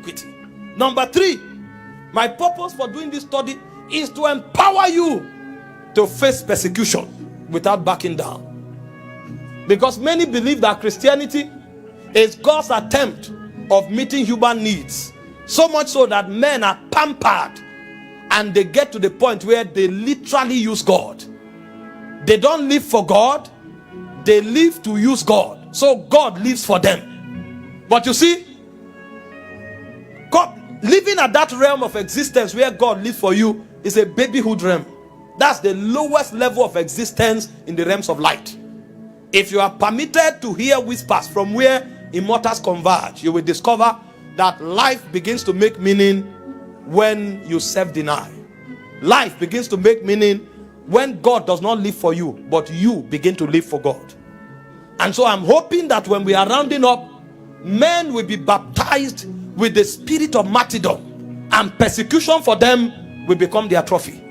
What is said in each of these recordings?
iniquity. Number 3, my purpose for doing this study is to empower you to face persecution without backing down. Because many believe that Christianity is God's attempt of meeting human needs. So much so that men are pampered and they get to the point where they literally use God. They don't live for God, they live to use God. So God lives for them. But you see, God living at that realm of existence where God lives for you is a babyhood realm. That's the lowest level of existence in the realms of light. If you are permitted to hear whispers from where immortals converge, you will discover that life begins to make meaning when you self-deny. Life begins to make meaning when God does not live for you, but you begin to live for God. And so I'm hoping that when we are rounding up, men will be baptized with the spirit of martyrdom, and persecution for them will become their trophy.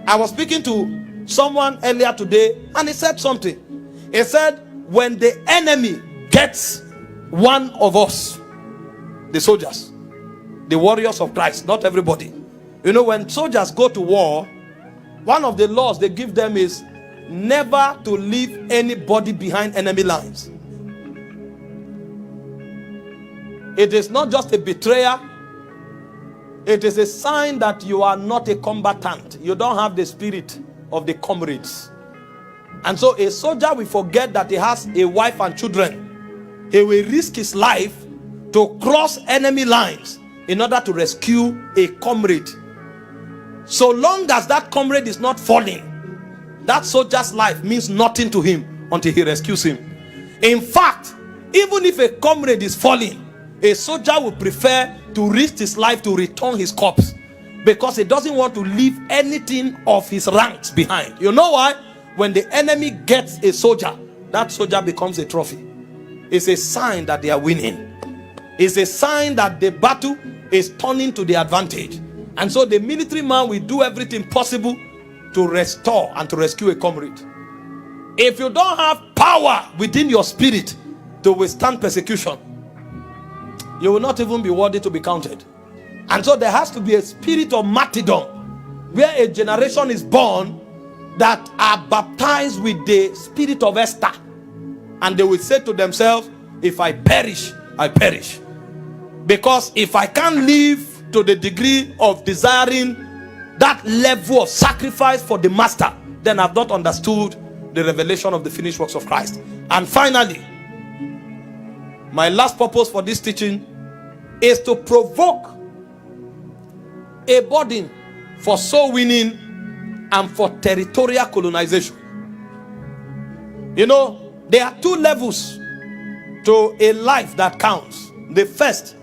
I was speaking to someone earlier today, and he said something. He said, when the enemy gets one of us, the soldiers, the warriors of Christ, not everybody. You know, when soldiers go to war, one of the laws they give them is never to leave anybody behind enemy lines. It is not just a betrayal. It is a sign that you are not a combatant. You don't have the spirit of the comrades. And so a soldier will forget that he has a wife and children. He will risk his life to cross enemy lines in order to rescue a comrade. So long as that comrade is not falling, that soldier's life means nothing to him until he rescues him. In fact, even if a comrade is falling, a soldier will prefer to risk his life to return his corpse, because he doesn't want to leave anything of his ranks behind. You know why? When the enemy gets a soldier, that soldier becomes a trophy. It's a sign that they are winning. It's a sign that the battle is turning to the advantage. And so the military man will do everything possible to restore and to rescue a comrade. If you don't have power within your spirit to withstand persecution, you will not even be worthy to be counted. And so there has to be a spirit of martyrdom, where a generation is born that are baptized with the spirit of Esther, and they will say to themselves, if I perish, I perish. Because if I can't live to the degree of desiring that level of sacrifice for the master, then I've not understood the revelation of the finished works of Christ. And finally, my last purpose for this teaching is to provoke a burden for soul winning and for territorial colonization. You know, there are 2 levels to a life that counts. The first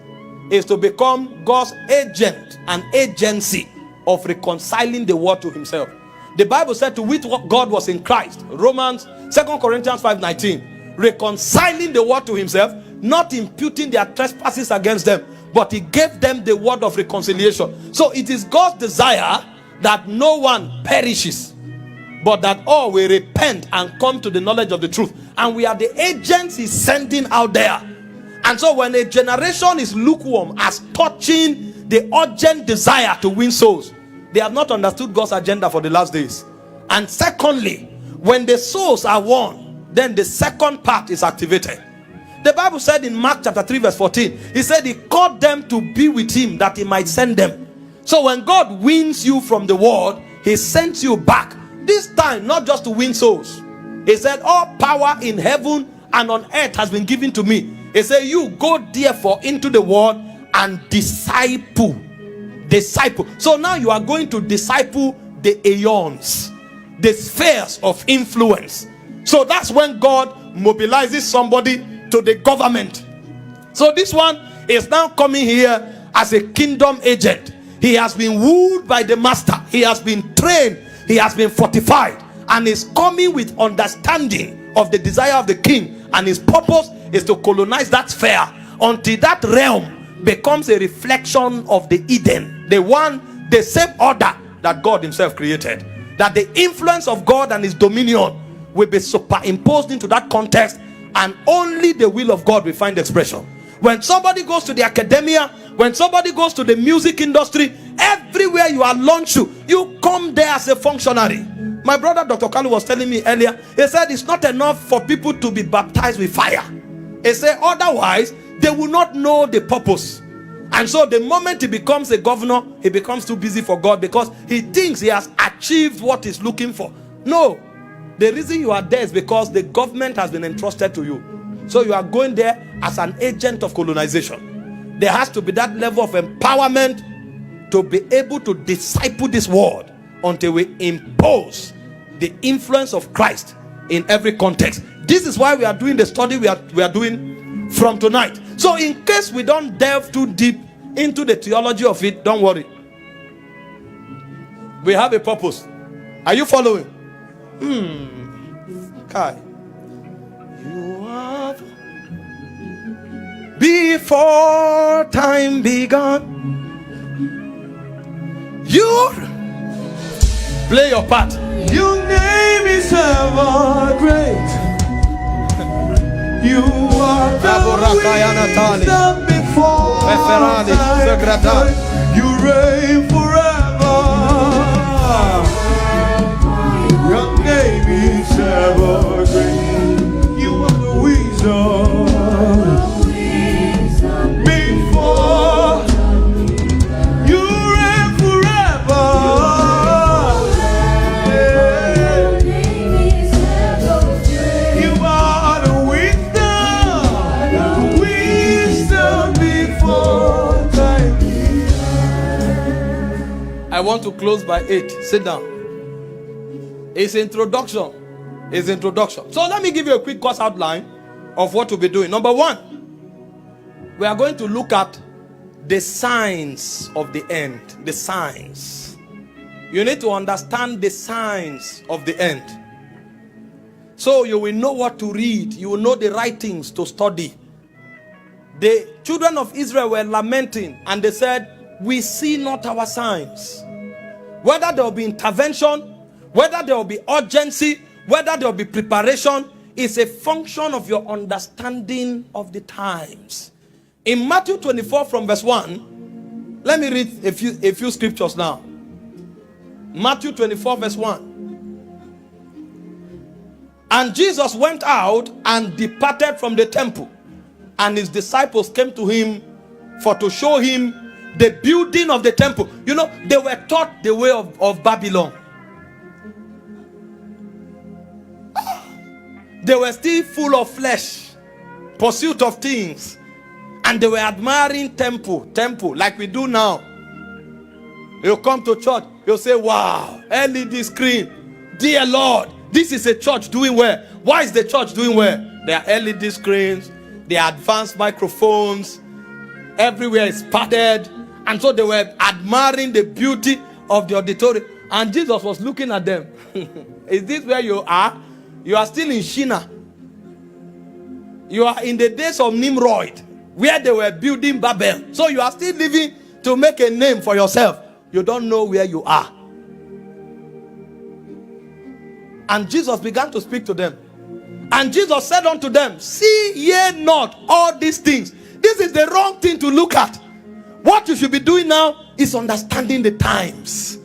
is to become God's agent and agency of reconciling the world to himself. The Bible said to wit what God was in Christ. Romans 2 Corinthians 5:19, reconciling the world to himself, not imputing their trespasses against them, but he gave them the word of reconciliation. So it is God's desire that no one perishes, but that all will repent and come to the knowledge of the truth. And we are the agents he's sending out there. And so when a generation is lukewarm as touching the urgent desire to win souls, they have not understood God's agenda for the last days. And secondly, when the souls are won, then the second part is activated. The Bible said in Mark chapter 3 verse 14, he said he called them to be with him that he might send them. So when God wins you from the world, he sends you back. This time not just to win souls. He said all power in heaven and on earth has been given to me. He said you go therefore into the world and disciple. So now you are going to disciple the aeons, the spheres of influence. So that's when God mobilizes somebody to the government. So this one is now coming here as a kingdom agent. He has been wooed by the master. He has been trained. He has been fortified, and is coming with understanding of the desire of the king. And his purpose is to colonize that sphere until that realm becomes a reflection of the Eden, the same order that God himself created. That the influence of God and his dominion will be superimposed into that context, and only the will of God will find expression. When somebody goes to the academia when somebody goes to the music industry, everywhere you are launched to, you come there as a functionary. My brother Dr. Kalu was telling me earlier, he said it's not enough for people to be baptized with fire. He said otherwise they will not know the purpose. And so the moment he becomes a governor, he becomes too busy for God because he thinks he has achieved what he's looking for. No, the reason you are there is because the government has been entrusted to you. So you are going there as an agent of colonization. There has to be that level of empowerment to be able to disciple this world until we impose the influence of Christ in every context. This is why we are doing the study we are doing from tonight. So in case we don't delve too deep into the theology of it, don't worry. We have a purpose. Are you following? Kai. You have before time began. You play your part. Your name is ever great. You are the wisdom before time. You reign forever. Your name is ever great. You are the wisdom before. You reign forever. You are the wisdom before time. I want to close by 8. Sit down. It's introduction. It's introduction. So let me give you a quick course outline of what we'll be doing. Number 1, we are going to look at the signs of the end. The signs. You need to understand the signs of the end. So you will know what to read. You will know the right things to study. The children of Israel were lamenting and they said, we see not our signs. Whether there will be intervention, whether there will be urgency, whether there will be preparation, is a function of your understanding of the times. In Matthew 24 from verse 1, let me read a few scriptures now. Matthew 24 verse 1. And Jesus went out and departed from the temple, and his disciples came to him for to show him the building of the temple. You know, they were taught the way of Babylon. They were still full of flesh, pursuit of things, and they were admiring temple like we do now. You come to church, you'll say, wow, LED screen, dear Lord, this is a church doing well. Why is the church doing well? There are LED screens, there are advanced microphones, everywhere is padded, and so they were admiring the beauty of the auditorium. And Jesus was looking at them. Is this where you are? You are still in Shinar. You are in the days of Nimrod, where they were building Babel. So you are still living to make a name for yourself. You don't know where you are. And Jesus began to speak to them. And Jesus said unto them, see ye not all these things? This is the wrong thing to look at. What you should be doing now is understanding the times.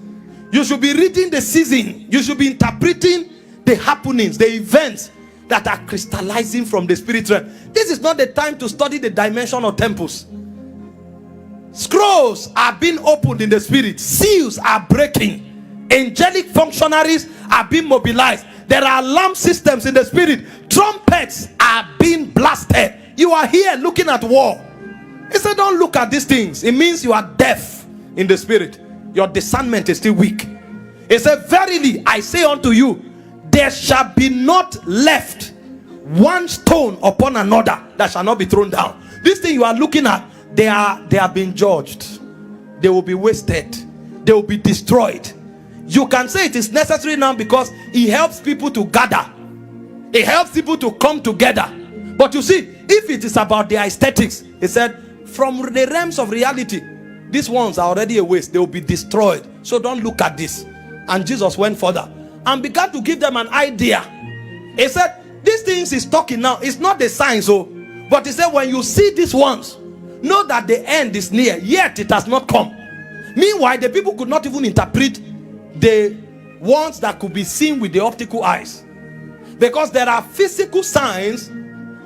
You should be reading the season. You should be interpreting the happenings, the events that are crystallizing from the spirit realm. This is not the time to study the dimension of temples. Scrolls are being opened in the spirit. Seals are breaking. Angelic functionaries are being mobilized. There are alarm systems in the spirit. Trumpets are being blasted. You are here looking at war. He said, don't look at these things. It means you are deaf in the spirit. Your discernment is still weak. He said, verily I say unto you, there shall be not left one stone upon another that shall not be thrown down. This thing you are looking at, they are being judged. They will be wasted. They will be destroyed. You can say it is necessary now because it helps people to gather. It helps people to come together. But you see, if it is about the aesthetics, he said, from the realms of reality, these ones are already a waste. They will be destroyed. So don't look at this. And Jesus went further and began to give them an idea. He said, these things he's talking now, it's not the signs, but he said, when you see these ones, know that the end is near, yet it has not come. Meanwhile, the people could not even interpret the ones that could be seen with the optical eyes, because there are physical signs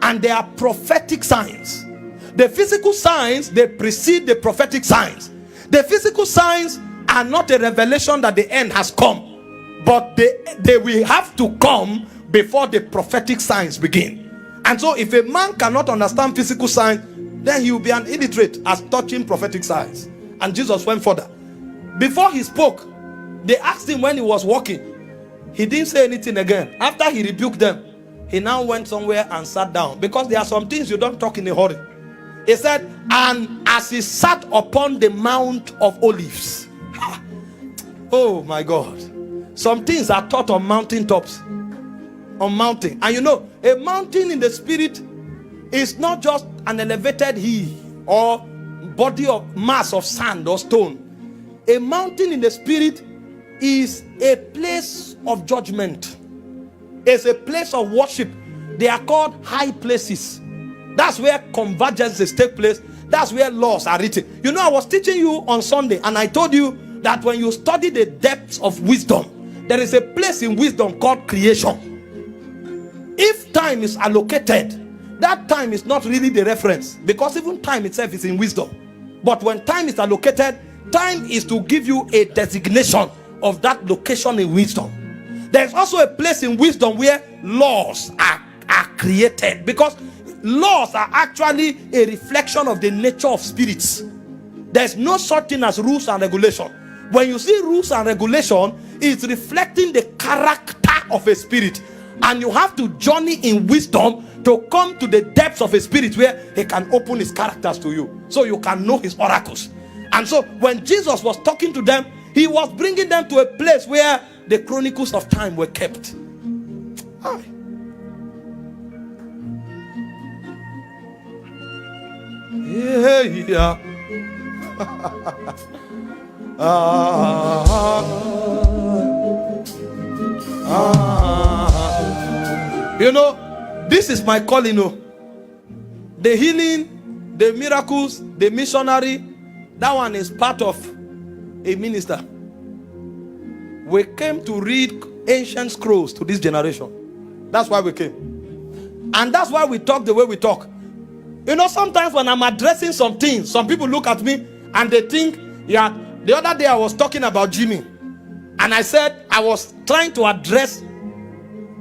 and there are prophetic signs. The physical signs, they precede the prophetic signs. The physical signs are not a revelation that the end has come, but they will have to come before the prophetic signs begin. And so if a man cannot understand physical signs, then he will be an illiterate as touching prophetic signs. And Jesus went further. Before he spoke, they asked him when he was walking. He didn't say anything again. After he rebuked them, he now went somewhere and sat down, because there are some things you don't talk in a hurry. He said, and as he sat upon the Mount of Olives. Oh my God. Some things are taught on mountaintops. On mountain. And you know, a mountain in the spirit is not just an elevated hill or body of mass of sand or stone. A mountain in the spirit is a place of judgment. It's a place of worship. They are called high places. That's where convergences take place. That's where laws are written. You know, I was teaching you on Sunday, and I told you that when you study the depths of wisdom, there is a place in wisdom called creation. If time is allocated, that time is not really the reference, because even time itself is in wisdom. But when time is allocated, time is to give you a designation of that location in wisdom. There's also a place in wisdom where laws are created, because laws are actually a reflection of the nature of spirits. There's no such thing as rules and regulation. When you see rules and regulation, it's reflecting the character of a spirit. And you have to journey in wisdom to come to the depths of a spirit where he can open his characters to you, so you can know his oracles. And so when Jesus was talking to them, he was bringing them to a place where the chronicles of time were kept. Hi. Yeah. You know, this is my calling. The healing, the miracles, the missionary, that one is part of a minister. We came to read ancient scrolls to this generation. That's why we came. And that's why we talk the way we talk. You know, sometimes when I'm addressing some things, some people look at me and they think, yeah, the other day I was talking about Jimmy. And I said I was trying to address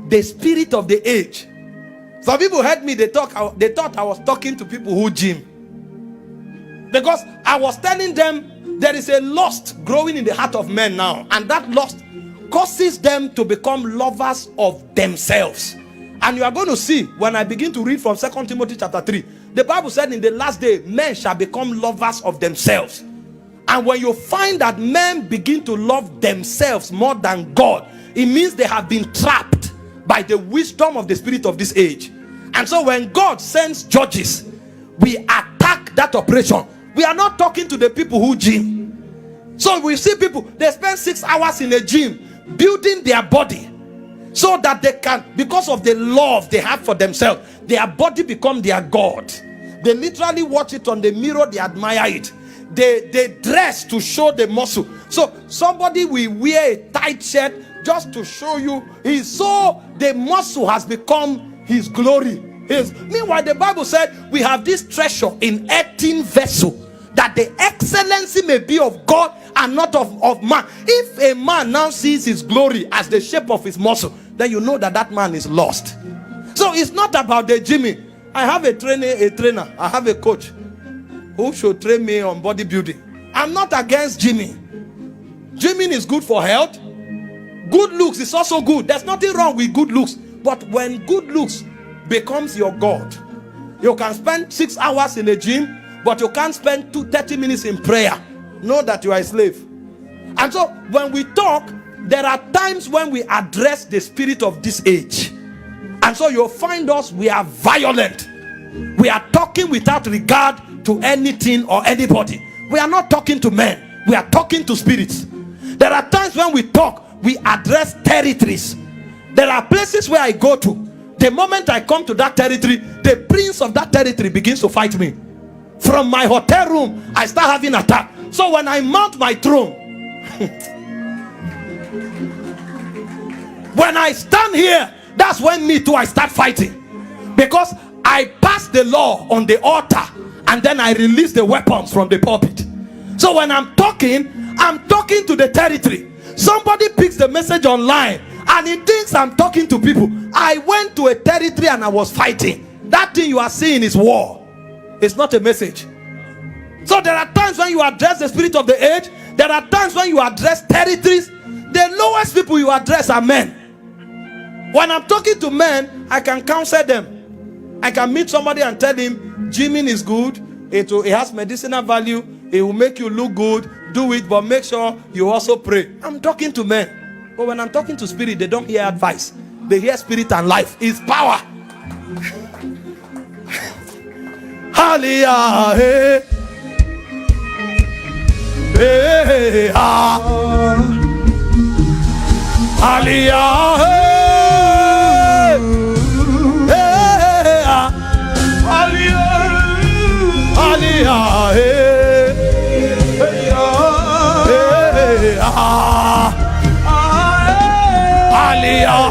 the spirit of the age. Some people heard me, they thought I was talking to people who gym. Because I was telling them there is a lust growing in the heart of men now. And that lust causes them to become lovers of themselves. And you are going to see when I begin to read from 2 Timothy chapter 3. The Bible said in the last day, men shall become lovers of themselves. And when you find that men begin to love themselves more than God, it means they have been trapped by the wisdom of the spirit of this age. And so when God sends judges, we attack that operation. We are not talking to the people who gym. So we see people, they spend 6 hours in a gym building their body so that they can, because of the love they have for themselves, their body become their God. They literally watch it on the mirror, they admire it. They dress to show the muscle. So somebody will wear a tight shirt just to show you the muscle has become his glory. Meanwhile, the Bible said we have this treasure in earthen vessel, that the excellency may be of God and not of man. If a man now sees his glory as the shape of his muscle, then you know that man is lost. So it's not about the Jimmy. I have a trainer, I have a coach who should train me on bodybuilding. I'm not against gymming. Gymming is good for health. Good looks is also good. There's nothing wrong with good looks. But when good looks becomes your God, you can spend 6 hours in the gym, but you can't spend 30 minutes in prayer. Know that you are a slave. And so when we talk, there are times when we address the spirit of this age. And so you'll find us, we are violent. We are talking without regard to anything or anybody. We are not talking to men. We are talking to spirits. There are times when we talk, we address territories. There are places where I go to. The moment I come to that territory, the prince of that territory begins to fight me. From my hotel room, I start having attack. So when I mount my throne, when I stand here, that's when me too I start fighting, because I pass the law on the altar and then I release the weapons from the pulpit. So when I'm talking to the territory. Somebody picks the message online and he thinks I'm talking to people. I went to a territory and I was fighting. That thing you are seeing is war. It's not a message. So there are times when you address the spirit of the age. There are times when you address territories. The lowest people you address are men. When I'm talking to men, I can counsel them. I can meet somebody and tell him gymming is good. It has medicinal value. It will make you look good. Do it, but make sure you also pray. I'm talking to men. But when I'm talking to spirit, they don't hear advice. They hear spirit and life. It's power. Hallelujah. Hey. Hey, ah. Hallelujah. Hey, ah. Hallelujah. Hallelujah. Hey, ah. Hallelujah.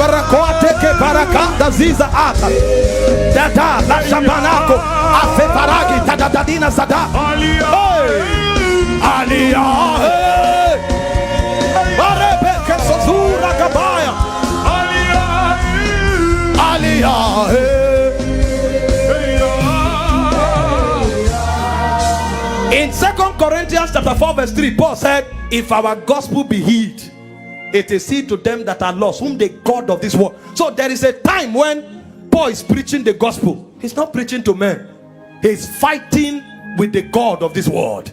Barakoateke barakanda ziza ata dada la shabanako afe faragi tadadadina sada alia barebeke sozura kabaya alia In 2 Corinthians chapter 4 verse 3, Paul said, if our gospel be hid, it is seed to them that are lost, whom the God of this world. So there is a time when Paul is preaching the gospel. He's not preaching to men. He's fighting with the God of this world.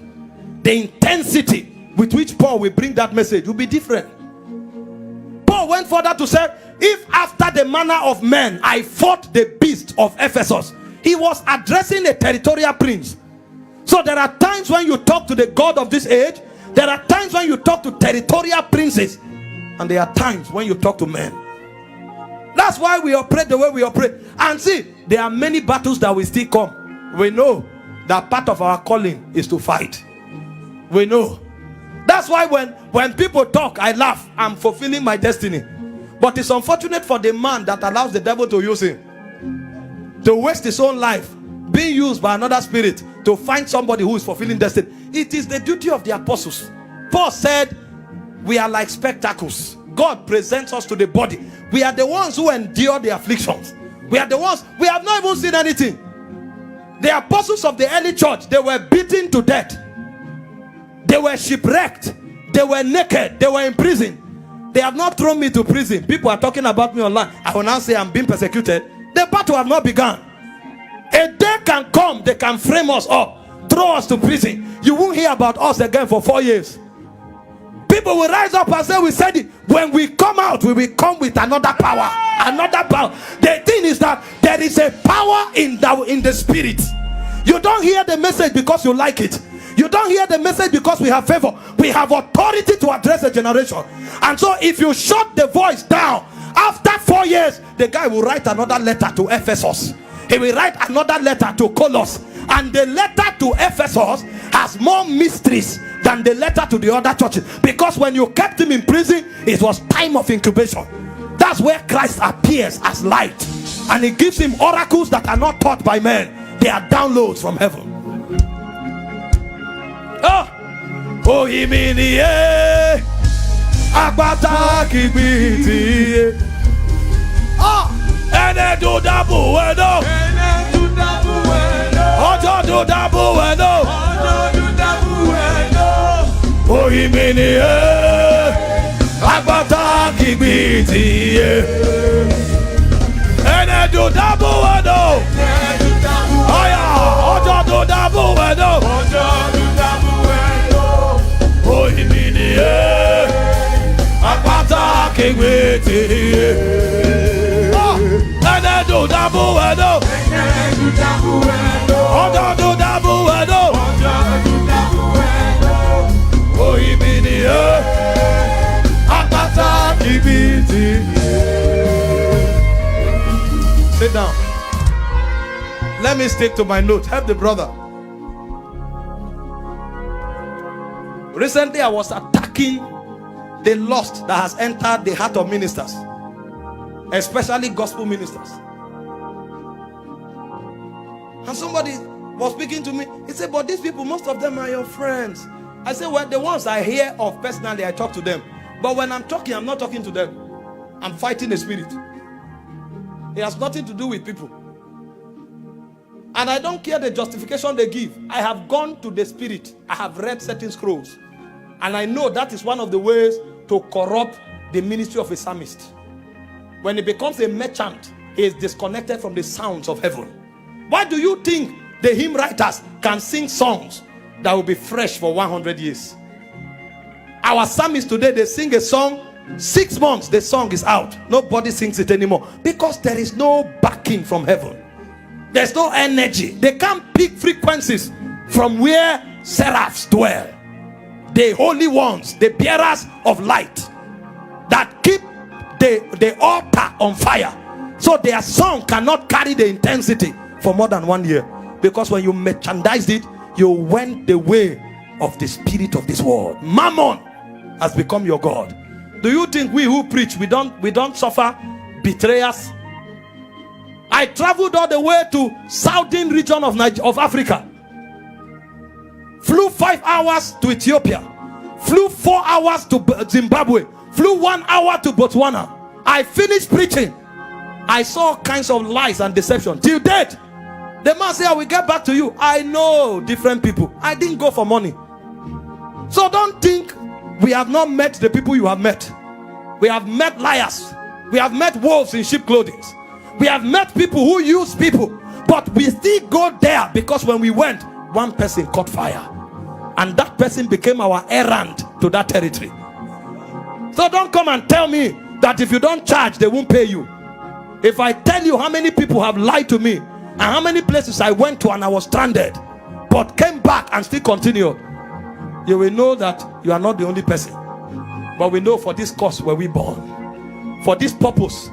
The intensity with which Paul will bring that message will be different. Paul went further to say, if after the manner of men I fought the beast of Ephesus. He was addressing a territorial prince. So there are times when you talk to the God of this age. There are times when you talk to territorial princes. And there are times when you talk to men. That's why we operate the way we operate. And see, there are many battles that will still come. We know that part of our calling is to fight. We know. That's why when people talk, I laugh. I'm fulfilling my destiny. But it's unfortunate for the man that allows the devil to use him, to waste his own life being used by another spirit to find somebody who is fulfilling destiny. It is the duty of the apostles. Paul said, we are like spectacles. God presents us to the body. We are the ones who endure the afflictions. We are the ones, we have not even seen anything. The apostles of the early church, they were beaten to death. They were shipwrecked. They were naked. They were in prison. They have not thrown me to prison. People are talking about me online. I will now say I'm being persecuted. The battle have not begun. A day can come, they can frame us up, throw us to prison. You won't hear about us again for 4 years. People will rise up and say, we said it. When we come out, we will come with another power. Another power. The thing is that there is a power in the spirit. You don't hear the message because you like it. You don't hear the message because we have favor. We have authority to address a generation. And so if you shut the voice down, after 4 years, the guy will write another letter to Ephesus. He will write another letter to Colossus. And the letter to Ephesus has more mysteries than the letter to the other churches. Because when you kept him in prison, it was time of incubation. That's where Christ appears as light. And he gives him oracles that are not taught by men. They are downloads from heaven. Oh, imini agbata kibiti. Ene do dabu weno. Ojo do dabu weno. Oh, imini agbata kibiti. Ene do dabu weno. Oya, ojo do dabu weno. Oh, imini agbata kibiti. Ene do dabu weno. Ojo do dabu weno. Oh, imini agbata kibiti. Sit down. Let me stick to my note. Help the brother. Recently, I was attacking the lust that has entered the heart of ministers, especially gospel ministers. And somebody was speaking to me. He said, but these people, most of them are your friends. I said, well, the ones I hear of personally, I talk to them. But when I'm talking, I'm not talking to them. I'm fighting the spirit. It has nothing to do with people. And I don't care the justification they give. I have gone to the spirit. I have read certain scrolls. And I know that is one of the ways to corrupt the ministry of a psalmist. When he becomes a merchant, he is disconnected from the sounds of heaven. Why do you think the hymn writers can sing songs that will be fresh for 100 years? Our psalmists today, they sing a song, 6 months, the song is out. Nobody sings it anymore because there is no backing from heaven. There's no energy. They can't pick frequencies from where seraphs dwell. The holy ones, the bearers of light that keep the altar on fire. So their song cannot carry the intensity for more than 1 year. Because when you merchandised it, you went the way of the spirit of this world. Mammon has become your God. Do you think we who preach, we don't suffer betrayers? I traveled all the way to southern region of Africa. Flew 5 hours to Ethiopia. Flew 4 hours to Zimbabwe. Flew 1 hour to Botswana. I finished preaching. I saw all kinds of lies and deception. Till date, the man said, I will get back to you. I know different people. I didn't go for money. So don't think we have not met the people you have met. We have met liars. We have met wolves in sheep clothing. We have met people who use people. But we still go there because when we went, one person caught fire. And that person became our errand to that territory. So don't come and tell me that if you don't charge, they won't pay you. If I tell you how many people have lied to me and how many places I went to and I was stranded, but came back and still continued, you will know that you are not the only person. But we know for this cause were we born. For this purpose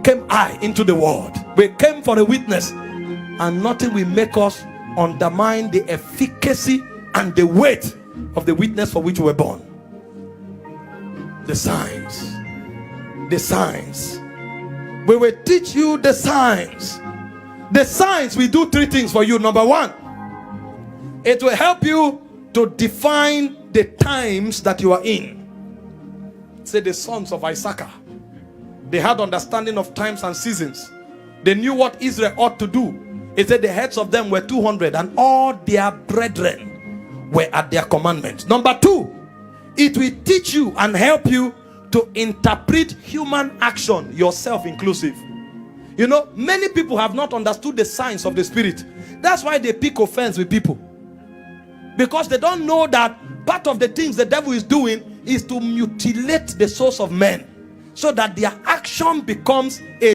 came I into the world. We came for a witness, and nothing will make us undermine the efficacy and the weight of the witness for which we were born. The signs. The signs. We will teach you the signs. The signs will do 3 things for you. Number 1, it will help you to define the times that you are in. Say the sons of Issachar, they had understanding of times and seasons. They knew what Israel ought to do. It said the heads of them were 200 and all their brethren were at their commandment. Number 2, it will teach you and help you to interpret human action, yourself inclusive. You know, many people have not understood the signs of the spirit. That's why they pick offense with people. Because they don't know that part of the things the devil is doing is to mutilate the souls of men, so that their action becomes a